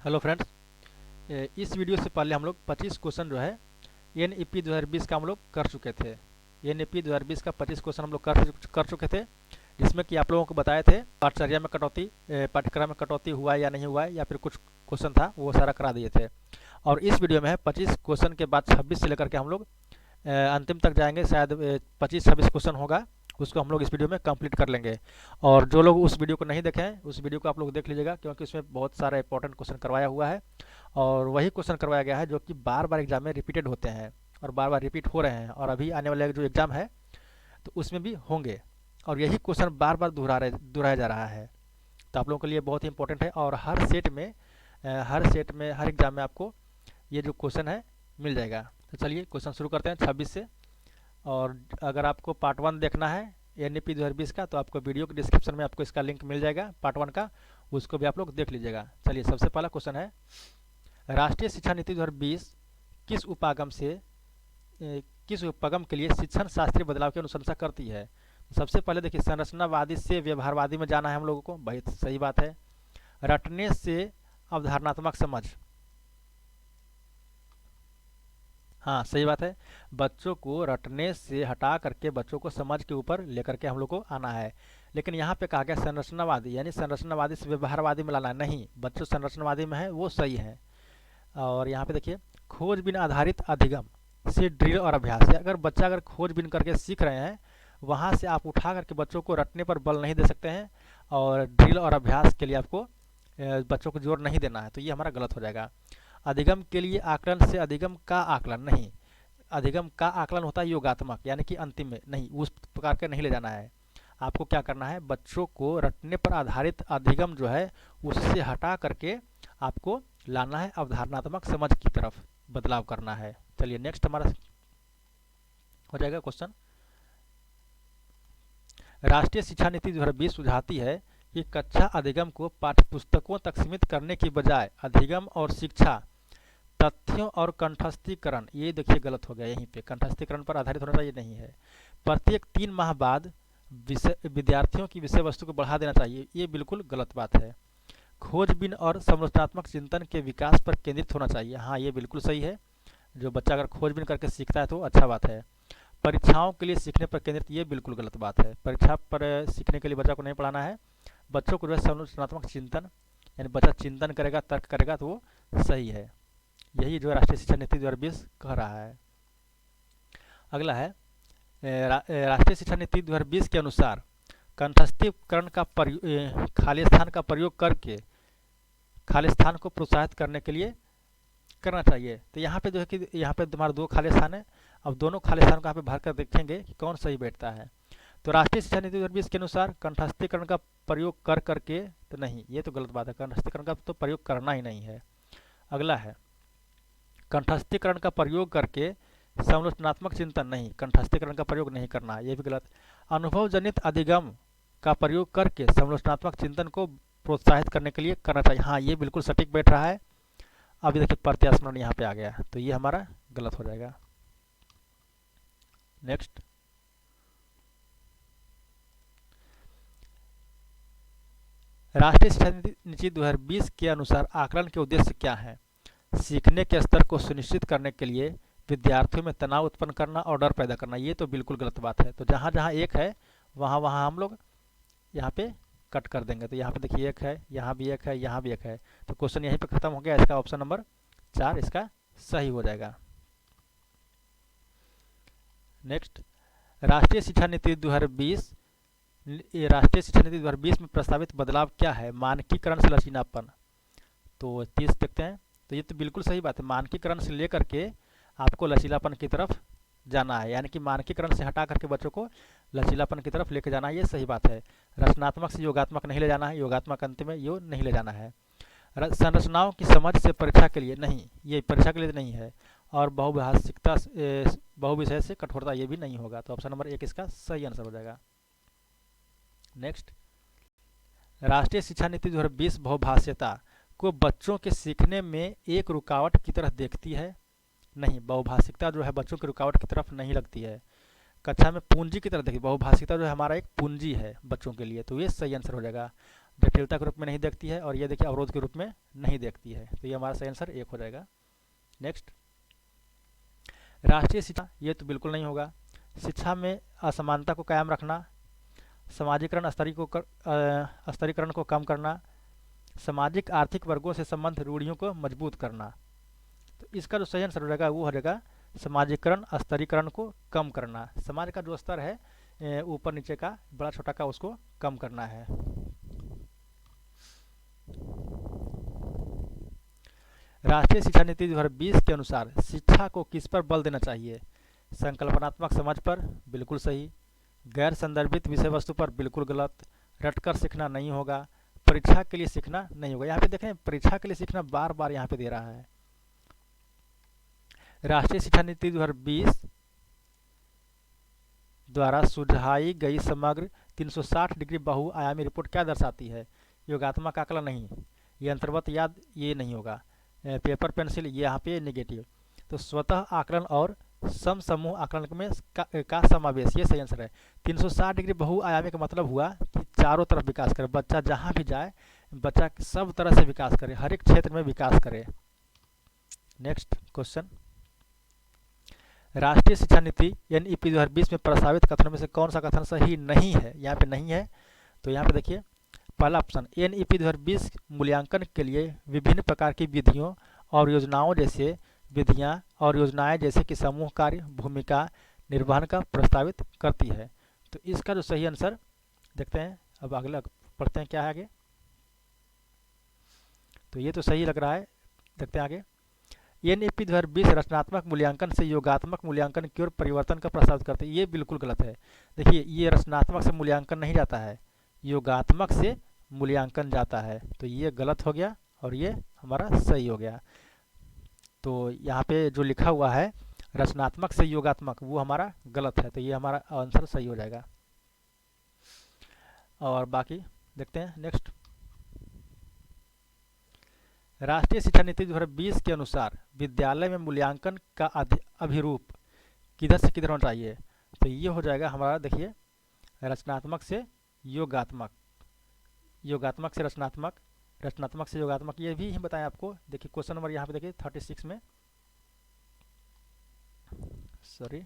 Hello friends, इस video से पहले हम लोग 25 क्वेश्चन जो है एनईपी 2020 का हम लोग कर चुके थे। एनईपी 2020 का 25 क्वेश्चन हम लोग कर चुके थे, जिसमें कि आप लोगों को बताए थे पाठचर्या में कटौती, पाठ्यक्रम में कटौती हुआ है या नहीं हुआ है, या फिर कुछ क्वेश्चन था वो सारा करा दिए थे। और इस वीडियो में है 25 क्वेश्चन के बाद 26 से लेकर के हम लोग अंतिम तक जाएंगे। शायद 25-26 क्वेश्चन होगा, उसको हम लोग इस वीडियो में कंप्लीट कर लेंगे। और जो लोग उस वीडियो को नहीं देखे हैं, उस वीडियो को आप लोग देख लीजिएगा, क्योंकि उसमें बहुत सारा इंपॉर्टेंट क्वेश्चन करवाया हुआ है और वही क्वेश्चन करवाया गया है जो कि बार बार एग्जाम में रिपीटेड होते हैं और बार बार रिपीट हो रहे हैं, और अभी आने वाले जो एग्ज़ाम है तो उसमें भी होंगे, और यही क्वेश्चन बार बार दोहराया जा रहा है। तो आप लोगों के लिए बहुत ही इंपॉर्टेंट है, और हर सेट में हर एग्ज़ाम में आपको ये जो क्वेश्चन है मिल जाएगा। तो चलिए क्वेश्चन शुरू करते हैं 26 से। और अगर आपको पार्ट 1 देखना है एनईपी 2020 का, तो आपको वीडियो के डिस्क्रिप्शन में आपको इसका लिंक मिल जाएगा पार्ट 1 का, उसको भी आप लोग देख लीजिएगा। चलिए, सबसे पहला क्वेश्चन है, राष्ट्रीय शिक्षा नीति 2020 किस उपागम के लिए शिक्षण शास्त्रीय बदलाव की अनुशंसा करती है? सबसे पहले देखिए, संरचनावादी से व्यवहारवादी में जाना है हम लोगों को, भाई सही बात है। रटने से अवधारणात्मक समझ, हाँ सही बात है। बच्चों को रटने से हटा करके बच्चों को समझ के ऊपर लेकर के हम लोग को आना है। लेकिन यहाँ पे कहा गया संरचनावादी, यानी संरचनावादी से व्यवहारवादी में लाना है। नहीं, बच्चों संरचनावादी में है वो सही है। और यहाँ पे देखिए, खोजबीन आधारित अधिगम से ड्रिल और अभ्यास, अगर बच्चा अगर खोजबीन करके सीख रहे हैं, वहाँ से आप उठा करके बच्चों को रटने पर बल नहीं दे सकते हैं, और ड्रिल और अभ्यास के लिए आपको बच्चों को जोर नहीं देना है, तो ये हमारा गलत हो जाएगा। अधिगम के लिए आकलन से अधिगम का आकलन नहीं, अधिगम का आकलन होता है योगात्मक, यानी कि अंतिम में नहीं, उस प्रकार के नहीं ले जाना है। आपको क्या करना है, बच्चों को रटने पर आधारित अधिगम जो है उससे हटा करके आपको लाना है अवधारणात्मक समझ की तरफ, बदलाव करना है। चलिए नेक्स्ट हमारा हो जाएगा क्वेश्चन, राष्ट्रीय शिक्षा नीति 2020 सुझाती है कि कक्षा अधिगम को पाठ्यपुस्तकों तक सीमित करने की बजाय अधिगम और शिक्षा तथ्यों और कंठस्थीकरण, ये देखिए गलत हो गया, यहीं पे कंठस्थीकरण पर आधारित होना चाहिए, नहीं है। प्रत्येक 3 माह बाद विद्यार्थियों की विषय वस्तु को बढ़ा देना चाहिए, ये बिल्कुल गलत बात है। खोजबीन और समालोचनात्मक चिंतन के विकास पर केंद्रित होना चाहिए, हाँ ये बिल्कुल सही है। जो बच्चा अगर खोजबीन करके सीखता है तो अच्छा बात है। परीक्षाओं के लिए सीखने पर केंद्रित, ये बिल्कुल गलत बात है। परीक्षा पर सीखने के लिए बच्चा को नहीं पढ़ाना है, बच्चों को जो है समालोचनात्मक चिंतन, यानी बच्चा चिंतन करेगा, तर्क करेगा, तो वो सही है। यही जो राष्ट्रीय शिक्षा नीति 2020 कह रहा है। अगला है, राष्ट्रीय शिक्षा नीति 2020 के अनुसार कंठस्थीकरण का खाली स्थान का प्रयोग करके खाली स्थान को प्रोत्साहित करने के लिए करना चाहिए। तो यहाँ पे जो है कि यहाँ पे तुम्हारे 2 खाली स्थान है, अब दोनों खाली स्थान को यहाँ पे भर कर देखेंगे कि कौन सही बैठता है। तो राष्ट्रीय शिक्षा नीति 2020 के अनुसार कंठस्थीकरण का प्रयोग कर करके, तो नहीं, ये तो गलत बात है, कंठस्थीकरण का तो प्रयोग करना ही नहीं है। अगला है, कंठस्थीकरण का प्रयोग करके समालोचनात्मक चिंतन, नहीं, कंठस्थीकरण का प्रयोग नहीं करना है, ये भी गलत। अनुभव जनित अधिगम का प्रयोग करके समालोचनात्मक चिंतन को प्रोत्साहित करने के लिए करना चाहिए, हाँ ये बिल्कुल सटीक बैठ रहा है। अभी देखिए प्रत्यास्मरण यहाँ पे आ गया, तो ये हमारा गलत हो जाएगा। नेक्स्ट, राष्ट्रीय शिक्षा नीति 2020 के अनुसार आकलन के उद्देश्य क्या है? सीखने के स्तर को सुनिश्चित करने के लिए विद्यार्थियों में तनाव उत्पन्न करना और डर पैदा करना, ये तो बिल्कुल गलत बात है। तो जहाँ जहाँ एक है वहाँ वहाँ हम लोग यहाँ पे कट कर देंगे। तो यहाँ पे देखिए 1 है, यहाँ भी 1 है, यहाँ भी 1 है, तो क्वेश्चन यहीं पे खत्म हो गया। इसका ऑप्शन नंबर 4 इसका सही हो जाएगा। नेक्स्ट, राष्ट्रीय शिक्षा नीति 2020 में प्रस्तावित बदलाव क्या है? मानकीकरण से लचीलापन, तो 30 देखते हैं। तो ये तो बिल्कुल सही बात है, मानकीकरण से लेकर के आपको लचीलापन की तरफ जाना है, यानी कि मानकीकरण से हटा करके बच्चों को लचीलापन की तरफ लेके जाना है, ये सही बात है। रचनात्मक से योगात्मक नहीं ले जाना है, योगात्मक अंतिम में यो नहीं ले जाना है। संरचनाओं की समझ से परीक्षा के लिए नहीं, ये परीक्षा के लिए नहीं है। और बहुविषय से कठोरता, ये भी नहीं होगा। तो ऑप्शन नंबर 1 इसका सही आंसर हो जाएगा। नेक्स्ट, राष्ट्रीय शिक्षा नीति 2020 बहुभाषीयता को बच्चों के सीखने में एक रुकावट की तरह देखती है? नहीं, बहुभाषिकता जो है बच्चों की रुकावट की तरफ नहीं लगती है, कक्षा में पूंजी की तरह देखिए। बहुभाषिकता जो है हमारा एक पूंजी है बच्चों के लिए, तो ये सही आंसर हो जाएगा। जटिलता के रूप में नहीं देखती है, और ये देखिए अवरोध के रूप में नहीं देखती है। तो ये हमारा सही आंसर 1 हो जाएगा। नेक्स्ट, राष्ट्रीय शिक्षा, ये तो बिल्कुल नहीं होगा। शिक्षा में असमानता को कायम रखना, समाजीकरण स्तरीकरण को कम करना, सामाजिक आर्थिक वर्गों से संबंध रूढ़ियों को मजबूत करना। तो इसका जो सही आंसर हो जाएगा वो हो जाएगा समाजीकरण स्तरीकरण को कम करना। समाज का जो स्तर है ऊपर नीचे का, बड़ा छोटा का, उसको कम करना है। राष्ट्रीय शिक्षा नीति 2020 के अनुसार शिक्षा को किस पर बल देना चाहिए? संकल्पनात्मक समझ पर, बिल्कुल सही। गैर संदर्भित विषय वस्तु पर, बिल्कुल गलत। रटकर सीखना नहीं होगा। परीक्षा के लिए सीखना नहीं होगा। यहाँ पे देखें, परीक्षा के लिए सीखना बार बार यहाँ पे दे रहा है। राष्ट्रीय शिक्षा नीति 2020 द्वारा सुझाई गई समग्र 360 डिग्री बहुआयामी रिपोर्ट क्या दर्शाती है? योगात्मक आकलन नहीं, ये अंतर्गत याद, ये नहीं होगा। पेपर पेंसिल, ये यहाँ पे नेगेटिव। तो स्वतः आकलन और सम समूह आकलन में का समावेश, ये सही आंसर है। 360 डिग्री बहुआयामी का मतलब हुआ कि चारों तरफ विकास करे, बच्चा जहाँ भी जाए बच्चा सब तरह से विकास करे, हर एक क्षेत्र में विकास करे। नेक्स्ट क्वेश्चन, राष्ट्रीय शिक्षा नीति NEP 2020 में प्रस्तावित कथनों में से कौन सा कथन सही नहीं है? यहाँ पे नहीं है। तो यहाँ पे देखिए, पहला ऑप्शन, NEP 2020 मूल्यांकन के लिए विभिन्न प्रकार की विधियों और योजनाओं जैसे कि समूह कार्य, भूमिका निर्वहन का प्रस्तावित करती है। तो इसका जो सही आंसर देखते हैं। अब अगला पढ़ते हैं क्या है आगे। तो ये तो सही लग रहा है, देखते हैं आगे। NEP 2020 रचनात्मक मूल्यांकन से योगात्मक मूल्यांकन की ओर परिवर्तन का प्रस्तावित करते हैं। ये बिल्कुल गलत है। देखिए, ये रचनात्मक से मूल्यांकन नहीं जाता है, योगात्मक से मूल्यांकन जाता है। तो ये गलत हो गया और ये हमारा सही हो गया। तो यहाँ पे जो लिखा हुआ है रचनात्मक से योगात्मक, वो हमारा गलत है। तो ये हमारा आंसर सही हो जाएगा। और बाकी देखते हैं। नेक्स्ट, राष्ट्रीय शिक्षा नीति 2020 के अनुसार विद्यालय में मूल्यांकन का अभिरूप किधर से किधर होना चाहिए? तो ये हो जाएगा हमारा, देखिए, रचनात्मक से योगात्मक, योगात्मक से रचनात्मक, रचनात्मक से योगात्मक, ये भी बताएं आपको। देखिए क्वेश्चन नंबर यहाँ पे देखिए 36 में, सॉरी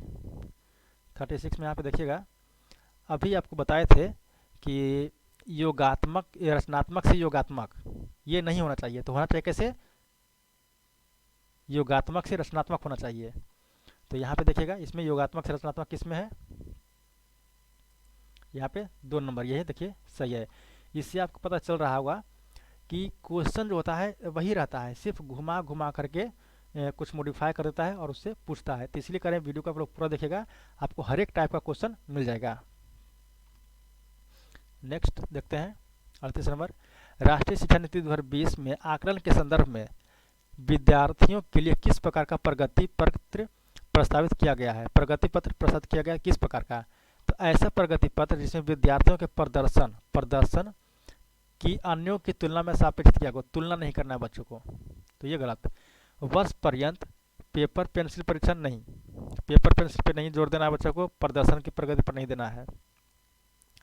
36 में यहाँ पे देखिएगा, अभी आपको बताए थे कि योगात्मक, रचनात्मक से योगात्मक ये नहीं होना चाहिए। तो होना चाहिए कैसे? योगात्मक से रचनात्मक होना चाहिए। तो यहाँ पे देखिएगा, इसमें योगात्मक से रचनात्मक किसमें है? यहाँ पे 2 नंबर, ये है, देखिए सही है। इससे आपको पता चल रहा होगा कि क्वेश्चन जो होता है वही रहता है, सिर्फ घुमा घुमा करके कुछ मॉडिफाई कर देता है और उससे पूछता है। तो इसलिए करें, वीडियो को आप लोग पूरा देखिएगा, आपको हर एक टाइप का क्वेश्चन मिल जाएगा। नेक्स्ट देखते हैं 38 नंबर, राष्ट्रीय शिक्षा नीति 2020 में आकलन के संदर्भ में विद्यार्थियों के लिए किस प्रकार का प्रगति पत्र प्रस्तावित किया गया है? प्रगति पत्र प्रस्तुत किया गया है किस प्रकार का? तो ऐसा प्रगति पत्र जिसमें विद्यार्थियों के प्रदर्शन की अन्यों की तुलना में सापेक्ष किया गया, तुलना नहीं करना है बच्चों को। तो ये गलत। वर्ष पर्यंत पेपर पेंसिल परीक्षण नहीं, पेपर पेंसिल पे नहीं जोर देना है बच्चों को, प्रदर्शन की प्रगति पर नहीं देना है।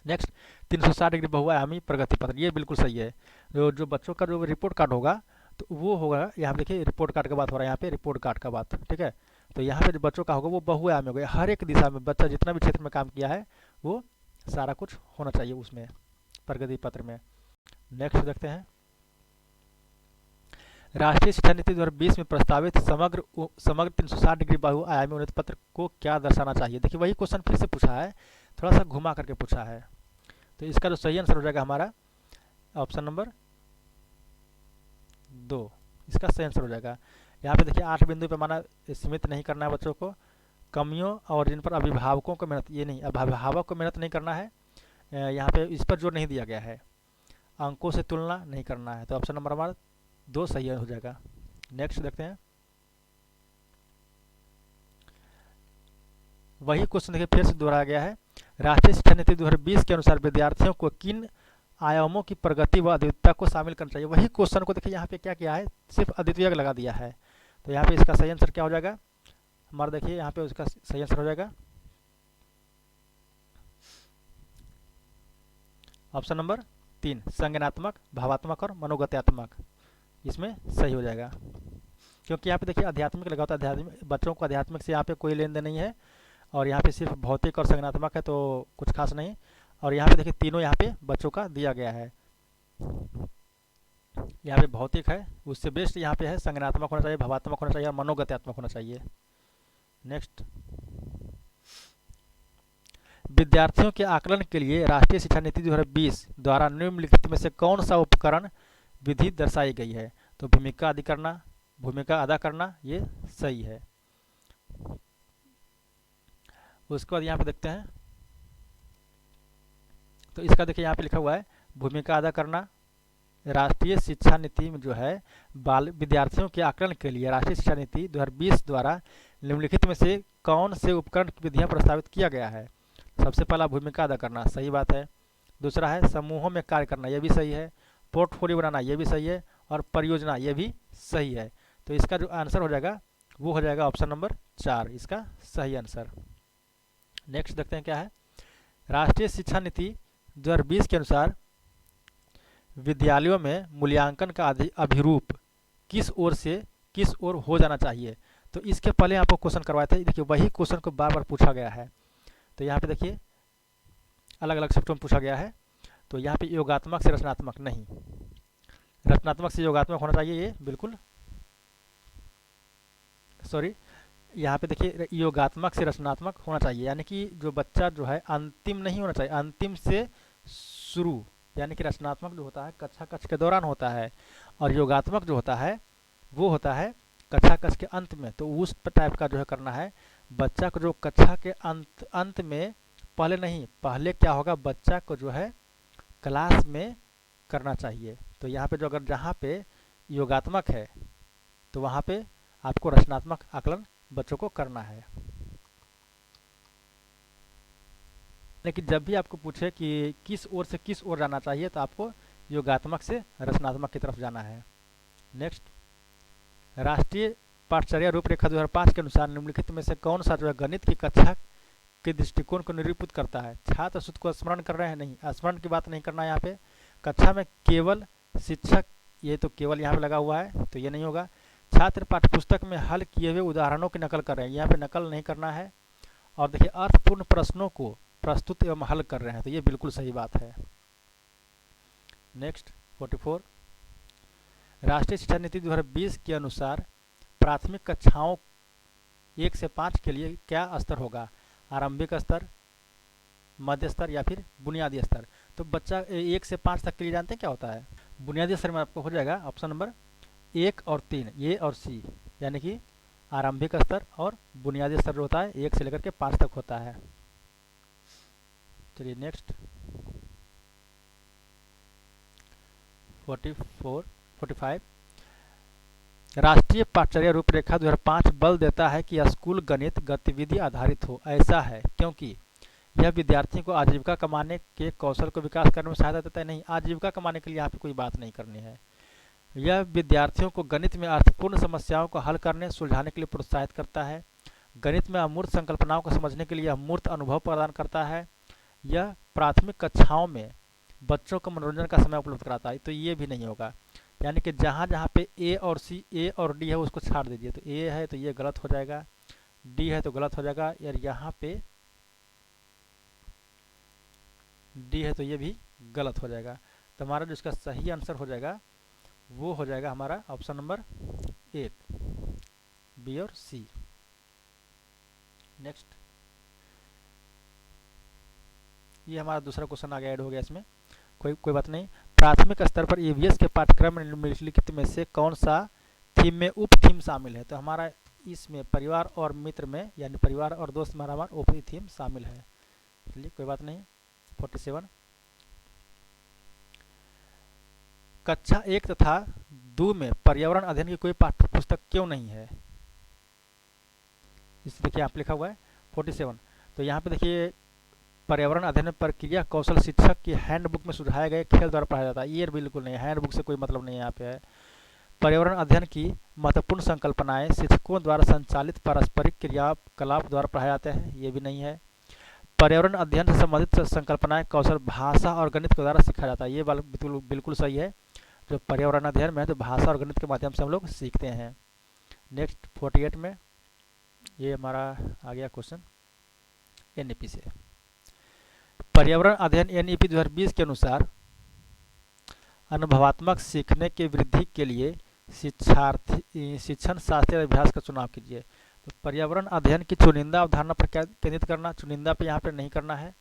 नेक्स्ट, 360 डिग्री बहुआयामी प्रगति पत्र, ये बिल्कुल सही है। जो बच्चों का जो रिपोर्ट कार्ड होगा तो वो होगा, यहाँ पे देखिए रिपोर्ट कार्ड का बात हो रहा है, यहाँ पे रिपोर्ट कार्ड का बात, ठीक है। तो यहाँ पे जो बच्चों का होगा वो बहुआयामी होगा, हर एक दिशा में बच्चा जितना भी क्षेत्र में काम किया है वो सारा कुछ होना चाहिए उसमें, प्रगति पत्र में। नेक्स्ट देखते हैं, राष्ट्रीय शिक्षा नीति 2020 में प्रस्तावित समग्र 360 डिग्री बहुआयामी उन्नति पत्र को क्या दर्शाना चाहिए? देखिए वही क्वेश्चन फिर से पूछा है, थोड़ा सा घुमा करके पूछा है। तो इसका जो सही आंसर हो जाएगा हमारा ऑप्शन नंबर 2, इसका सही आंसर हो जाएगा। यहाँ पे देखिए 8 बिंदु पैमाना सीमित नहीं करना है बच्चों को, कमियों और जिन पर अभिभावकों को मेहनत, ये नहीं, अभिभावक को मेहनत नहीं करना है, यहाँ पे इस पर जोर नहीं दिया गया है, अंकों से तुलना नहीं करना है। तो ऑप्शन नंबर हमारा 2 सही हो जाएगा। नेक्स्ट देखते हैं, वही क्वेश्चन देखिए फिर से दोहराया गया है, राष्ट्रीय शिक्षा नीति 2020 के अनुसार विद्यार्थियों को किन आयामों की प्रगति व अद्वितीयता को शामिल करना चाहिए? वही क्वेश्चन को देखिए यहाँ पे क्या किया है, सिर्फ अद्वितीय लगा दिया है। तो यहाँ पे इसका सही आंसर क्या हो जाएगा हमारा, देखिए यहाँ पे उसका सही आंसर हो जाएगा ऑप्शन नंबर 3 संज्ञानात्मक, भावात्मक और मनोगत्यात्मक, इसमें सही हो जाएगा। क्योंकि यहाँ पे देखिए आध्यात्मिक लगा होता है, आध्यात्मिक बच्चों को आध्यात्मिक से यहाँ पे कोई लेन देन नहीं है, और यहाँ पे सिर्फ भौतिक और संज्ञानात्मक है तो कुछ खास नहीं। और यहाँ पे देखिए तीनों यहाँ पे बच्चों का दिया गया है। यहाँ पे भौतिक है, उससे बेस्ट यहाँ पे है संज्ञानात्मक होना चाहिए, भावात्मक होना चाहिए और मनोगत्यात्मक होना चाहिए। नेक्स्ट, विद्यार्थियों के आकलन के लिए राष्ट्रीय शिक्षा नीति 2020 द्वारा निम्नलिखित में से कौन सा उपकरण विधि दर्शाई गई है? तो भूमिका अदा करना ये सही है। उसके बाद यहाँ पे देखते हैं, तो इसका देखिए यहाँ पे लिखा हुआ है भूमिका अदा करना। राष्ट्रीय शिक्षा नीति में जो है बाल विद्यार्थियों के आकलन के लिए राष्ट्रीय शिक्षा नीति 2020 द्वारा निम्नलिखित में से कौन से उपकरण की विधियां प्रस्तावित किया गया है? सबसे पहला भूमिका अदा करना, सही बात है। दूसरा है समूहों में कार्य करना, यह भी सही है। पोर्टफोलियो बनाना, यह भी सही है। और परियोजना, यह भी सही है। तो इसका जो आंसर हो जाएगा वो हो जाएगा ऑप्शन नंबर 4, इसका सही आंसर। नेक्स्ट देखते हैं क्या है। राष्ट्रीय शिक्षा नीति 2020 के अनुसार विद्यालयों में मूल्यांकन का अभिरूप किस ओर से किस ओर हो जाना चाहिए? तो इसके पहले आपको क्वेश्चन करवाए थे, देखिए वही क्वेश्चन को बार बार पूछा गया है। तो यहाँ पे देखिए अलग अलग सेक्टर में पूछा गया है। तो यहाँ पे योगात्मक से रचनात्मक नहीं, रचनात्मक से योगात्मक होना चाहिए, ये बिल्कुल सॉरी, यहाँ पे देखिए योगात्मक से रचनात्मक होना चाहिए, यानी कि जो बच्चा जो है अंतिम नहीं होना चाहिए, अंतिम से शुरू, यानी कि रचनात्मक जो होता है कक्षा कक्ष के दौरान होता है, और योगात्मक जो होता है वो होता है कक्षा कक्ष के अंत में। तो उस टाइप का जो है करना है बच्चा को, जो कक्षा के अंत में, पहले नहीं, पहले क्या होगा बच्चा को जो है क्लास में करना चाहिए। तो यहाँ पे जो अगर जहाँ पे योगात्मक है तो वहाँ पे आपको रचनात्मक आकलन बच्चों को करना है। लेकिन जब भी आपको पूछे कि किस ओर से किस ओर जाना चाहिए तो आपको योगात्मक से रचनात्मक की तरफ जाना है। नेक्स्ट, राष्ट्रीय पाठचर्या रूपरेखा 2005 के अनुसार निम्नलिखित में से कौन सा जो है गणित की कक्षा के दृष्टिकोण को निरूपित करता है? छात्र सूत्र को स्मरण कर रहे हैं, नहीं, स्मरण की बात नहीं करना है। यहाँ पे कक्षा में केवल शिक्षक, ये तो केवल यहाँ पे लगा हुआ है तो ये नहीं होगा। छात्र पाठ्यपुस्तक में हल किए हुए उदाहरणों की नकल कर रहे हैं, यहाँ पे नकल नहीं करना है। और देखिए अर्थपूर्ण प्रश्नों को प्रस्तुत एवं हल कर रहे हैं, तो ये बिल्कुल सही बात है। नेक्स्ट 44, राष्ट्रीय शिक्षा नीति 2020 के अनुसार प्राथमिक कक्षाओं 1 से 5 के लिए क्या स्तर होगा? आरंभिक स्तर, मध्य स्तर या फिर बुनियादी स्तर? तो बच्चा 1 से 5 तक के लिए जानते हैं क्या होता है? बुनियादी स्तर में आपको हो जाएगा ऑप्शन नंबर 1 और 3, ए और सी, यानी कि आरंभिक स्तर और बुनियादी स्तर जो होता है 1 से लेकर के 5 तक होता है। चलिए नेक्स्ट 45, राष्ट्रीय पाठचर्या रूपरेखा 2005 बल देता है कि स्कूल गणित गतिविधि आधारित हो। ऐसा है क्योंकि यह विद्यार्थियों को आजीविका कमाने के कौशल को विकास करने में सहायता देता है। नहीं, आजीविका कमाने के लिए यहाँ पे कोई बात नहीं करनी है। यह विद्यार्थियों को गणित में अर्थपूर्ण समस्याओं को हल करने सुलझाने के लिए प्रोत्साहित करता है। गणित में अमूर्त संकल्पनाओं को समझने के लिए अमूर्त अनुभव प्रदान करता है। यह प्राथमिक कक्षाओं में बच्चों को मनोरंजन का समय उपलब्ध कराता है। तो ये भी नहीं होगा, यानी कि जहाँ जहाँ पे ए और सी, ए और डी है उसको छाड़ दीजिए। तो ए है तो ये गलत हो जाएगा, डी है तो गलत हो जाएगा, यार यहाँ पे डी है तो ये भी गलत हो जाएगा। तो हमारा जो इसका सही आंसर हो जाएगा वो हो जाएगा हमारा ऑप्शन नंबर 1, बी और सी। नेक्स्ट, ये हमारा दूसरा क्वेश्चन आगे ऐड हो गया, इसमें कोई बात नहीं। प्राथमिक स्तर पर ईवीएस के पाठ्यक्रम में निम्नलिखित में से कौन सा थीम में उप थीम शामिल है? तो हमारा इसमें परिवार और मित्र में, यानी परिवार और दोस्त में हमारा उप थीम शामिल है। चलिए कोई बात नहीं। 47, कक्षा 1 तथा 2 में पर्यावरण अध्ययन की कोई पाठ्य पुस्तक क्यों नहीं है? इस देखिए आप लिखा हुआ है 47। तो यहाँ पे देखिए पर्यावरण अध्ययन प्रक्रिया कौशल शिक्षक की हैंडबुक में सुझाए गए खेल द्वारा पढ़ाया जाता है। ये बिल्कुल नहीं, हैंडबुक से कोई मतलब नहीं है। यहाँ पे है पर्यावरण अध्ययन की महत्वपूर्ण संकल्पनाएं शिक्षकों द्वारा संचालित पारस्परिक क्रियाकलाप द्वारा पढ़ाए जाते हैं, ये भी नहीं है। पर्यावरण अध्ययन से संबंधित संकल्पनाएं कौशल भाषा और गणित के द्वारा सीखा जाता है। ये बात बिल्कुल बिल्कुल सही है। जो पर्यावरण अध्ययन में है तो भाषा और गणित के माध्यम से हम लोग सीखते हैं। नेक्स्ट 48 में ये हमारा आ गया क्वेश्चन एनईपी से। पर्यावरण अध्ययन एनईपी 2020 के अनुसार अनुभवात्मक सीखने की वृद्धि के लिए शिक्षण शास्त्रीय अभ्यास का चुनाव कीजिए। तो पर्यावरण अध्ययन की चुनिंदा अवधारणा पर केंद्रित करना, चुनिंदा पे यहाँ पे नहीं करना है।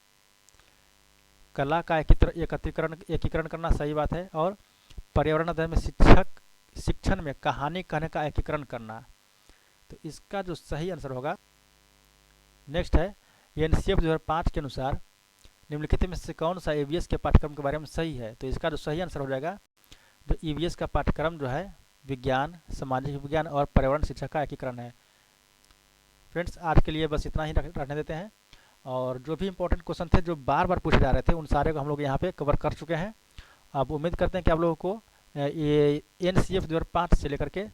कला का एकीकरण करना सही बात है। और पर्यावरण अध्ययन में शिक्षण में कहानी कहने का एकीकरण करना, तो इसका जो सही आंसर होगा नेक्स्ट है एनसीएफ 2005 के अनुसार निम्नलिखित में से कौन सा ईवीएस के पाठ्यक्रम के बारे में सही है। तो इसका जो सही आंसर हो जाएगा, जो ईवीएस का पाठ्यक्रम जो है विज्ञान, सामाजिक विज्ञान और पर्यावरण शिक्षा का एकीकरण है। फ्रेंड्स, आज के लिए बस इतना ही रहने देते हैं। और जो भी इंपॉर्टेंट क्वेश्चन थे जो बार बार पूछे जा रहे थे उन सारे को हम लोग यहाँ पे कवर कर चुके हैं। अब उम्मीद करते हैं कि आप लोगों को ये एनसीएफ 2005 से लेकर के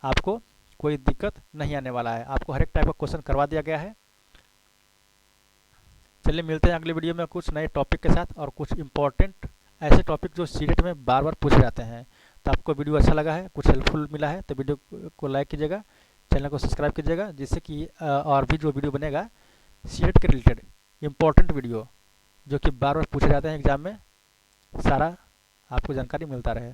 आपको कोई दिक्कत नहीं आने वाला है। आपको हर एक टाइप का क्वेश्चन करवा दिया गया है। चलिए मिलते हैं अगले वीडियो में कुछ नए टॉपिक के साथ और कुछ इंपॉर्टेंट ऐसे टॉपिक जो सीटेट में बार बार पूछे जाते हैं। तो आपको वीडियो अच्छा लगा है, कुछ हेल्पफुल मिला है तो वीडियो को लाइक कीजिएगा, चैनल को सब्सक्राइब कीजिएगा, जिससे कि और भी जो वीडियो बनेगा सीटेट के रिलेटेड इंपॉर्टेंट वीडियो जो कि बार बार पूछे जाते हैं एग्जाम में, सारा आपको जानकारी मिलता रहे।